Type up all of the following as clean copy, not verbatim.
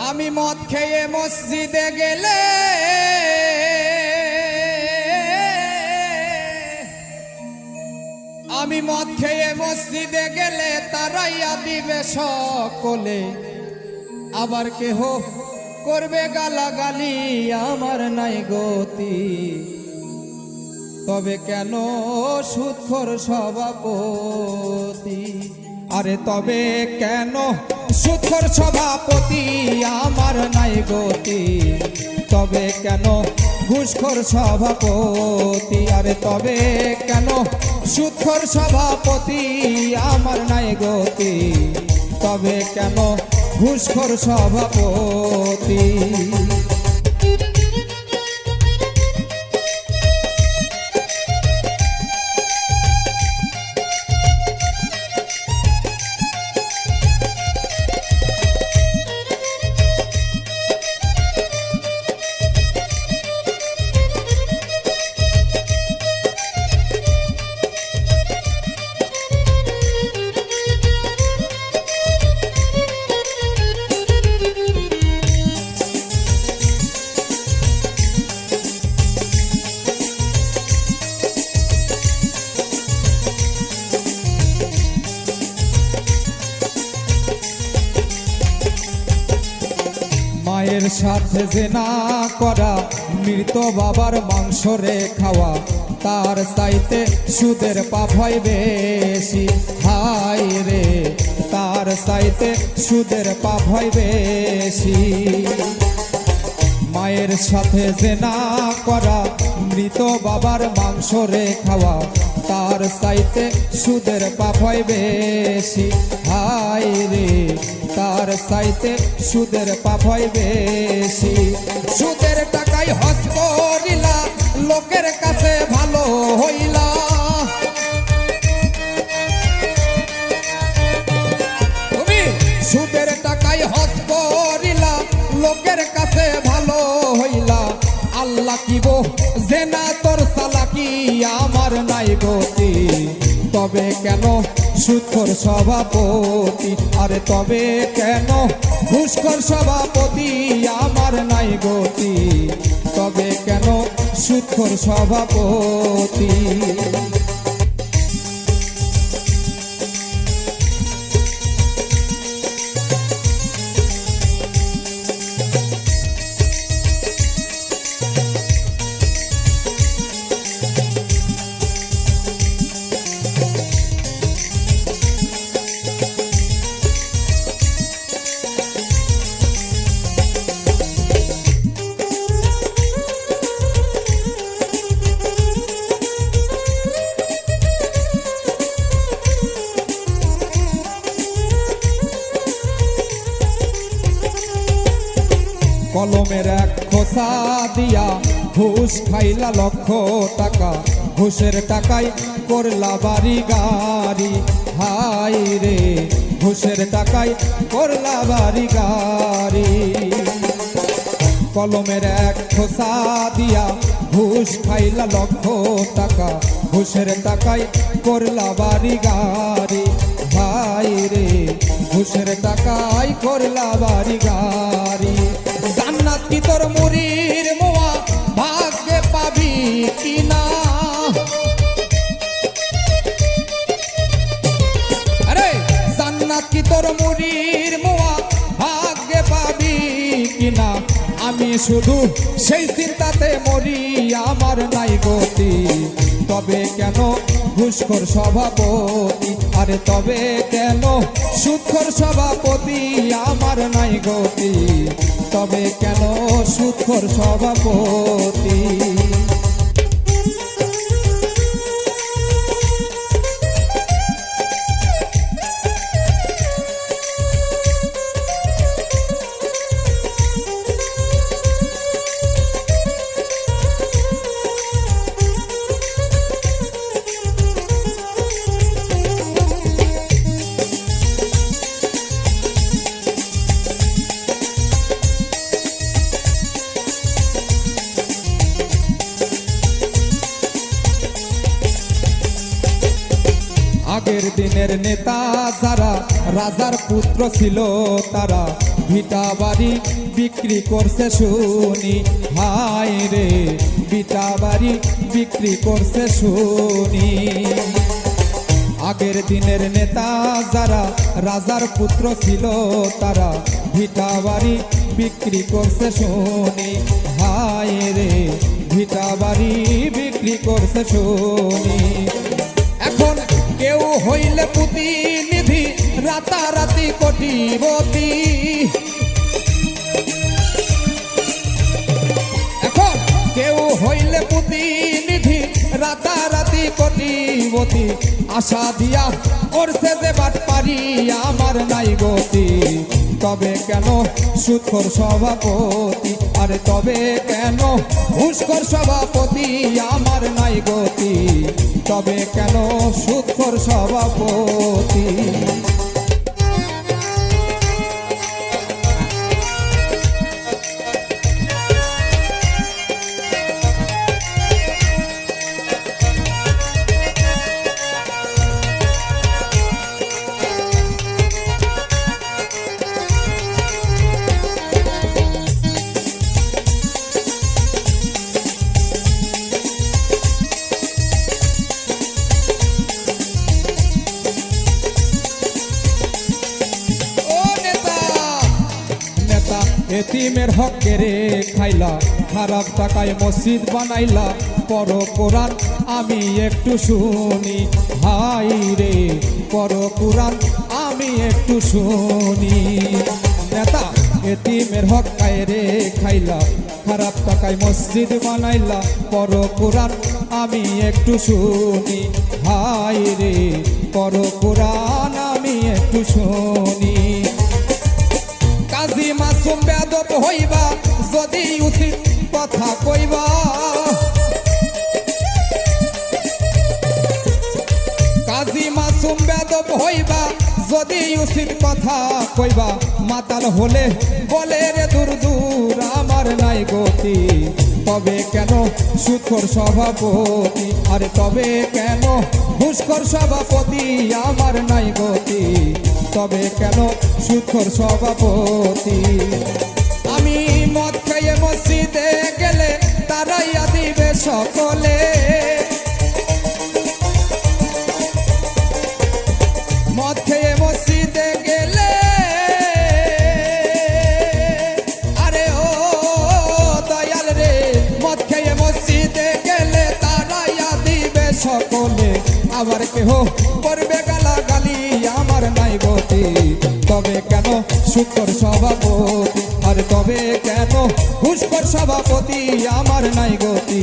আমি মদ খেয়ে মসজিদে গেলে আমি মদ খেয়ে মসজিদে গেলে তারাইয়া দিবে সকলে, আবার কেহ করবে গালাগালি আমার নাই গতি। তবে কেন সুদখোর সভাপতি, আরে তবে কেন সুদখোর সভাপতি আমার নাই গতি। তবে কেন ঘুষখোর সভাপতি, আরে তবে কেন সুদখোর সভাপতি আমার নাই গতি। তবে কেন ঘুষখোর সভাপতি। মায়ের সাথে জেনা করা, মৃত বাবার মাংস রে খাওয়া, তার চাইতে সুদের পাপ হয় বেশি। হায় রে, তার চাইতে সুদের পাপ হয় বেশি। মায়ের সাথে জেনা করা, মৃত বাবার মাংস রে খাওয়া, তার চাইতে সুদের পাপ হয় বেশি। হায় রে, তার চাইতে সুদের পাপ হয় বেশি। সুদের টাকায় হজ করিলা, লোকের কাছে ভালো হইলা। তুমি সুদের টাকায় হজ করিলা, লোকের কাছে ভালো হইলা। আল্লাহ কিব জেনা তোর চালাকি আমার নাই গতি। তবে কেন সুদখোর সভাপতি, আরে তবে কেন ঘুষখোর সভাপতি আমার নাই গতি। তবে কেন সুদখোর সভাপতি। কলমের এক খোসা দিয়া ঘুষ খাইলা লক্ষ টাকা, ঘুষের টাকায় করলা বাড়ি গাড়ি। হায় রে, ঘুষের টাকায় করলা বাড়ি গাড়ি। কলমের এক খোসা দিয়া ঘুষ খাইলা লক্ষ টাকা, ঘুষের টাকায় করলা বাড়ি গাড়ি। হায় রে, ঘুষের টাকায় করলা বাড়ি গাড়ি। জান্নাত কি তোর মুড়ির মোয়া, ভাগ্যে পাবি কিনা। আরে জান্নাত কি তোর মুড়ির মোয়া, ভাগ্যে পাবি কিনা। আমি শুধু সেই চিন্তাতে মরি আমার নাই গতি। তবে কেন ঘুষখোর সভাপতি, আরে তবে কেন সুদখোর সভাপতি আমার নাই গতি। তবে কেন সুদখোর সভাপতি। আগের দিনের নেতা যারা রাজার পুত্র ছিল তারা ভিটা বাড়ি বিক্রি করছে শুনি, হায় রে ভিটা বাড়ি বিক্রি করছে শুনি। আগের দিনের নেতা যারা রাজার পুত্র ছিল তারা ভিটা বাড়ি বিক্রি করছে শুনি, হায় রে ভিটা বাড়ি বিক্রি করছে শুনি। এখন কেউ হইলে প্রতিনিধি রাতারাতি কোটিপতি, এখন কেউ হইলে প্রতিনিধি রাতারাতি কোটিপতি। আশা দিয়া করছে যে বাটপারি আমার নাই গতি, তবে কেন সুদখোর সভাপতি, আরে তবে কেন ঘুষখোর সভাপতি আমার নাই গতি, তবে কেন সুদখোর সভাপতি। এতিমের হক কেড়ে খাইলা, খারাপ টাকায় মসজিদ বানাইলা, পড়ো কোরআন আমি একটু শুনি, হাই রে পড়ো কোরআন আমি একটু শুনি। নেতা এতিমের হক কেড়ে খাইলা, খারাপ টাকায় মসজিদ বানাইলা, পড়ো কোরআন আমি একটু শুনি, হাই রে পড়ো কোরআন আমি একটু শুনি। কাজী মাসুম বেয়াদব হইবা যদি উচিত কথা কইবা, কাজী মাসুম বেয়াদব হইবা যদি উচিত কথা কইবা, মাতাল হলে বলে রে দূর দূর আমার নাই গতি, তবে কেন সুদখোর সভাপতি, আরে তবে কেন ঘুষখোর সভাপতি আমার নাই গতি, তবে কেন সুদখোর সভাপতি। আমি মদ খেয়ে মসজিদে গেলে তারাইয়া দিবে সকলে, মদ খেয়ে মসজিদে গেলে আরে ও দয়াল রে, মদ খেয়ে মসজিদে গেলে তারাইয়া দিবে সকলে, আবার কেহ করবে গালাগালি আমার নাই গতি, তবে কেন সুদখোর সভাপতি, আর তবে কেন ঘুষখোর সভাপতি আমার নাই গতি,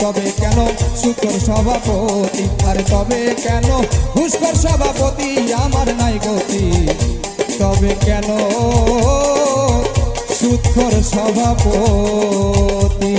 তবে কেন সুদখোর সভাপতি, আর তবে কেন ঘুষখোর সভাপতি আমার নাই গতি, তবে কেন সুদখোর সভাপতি।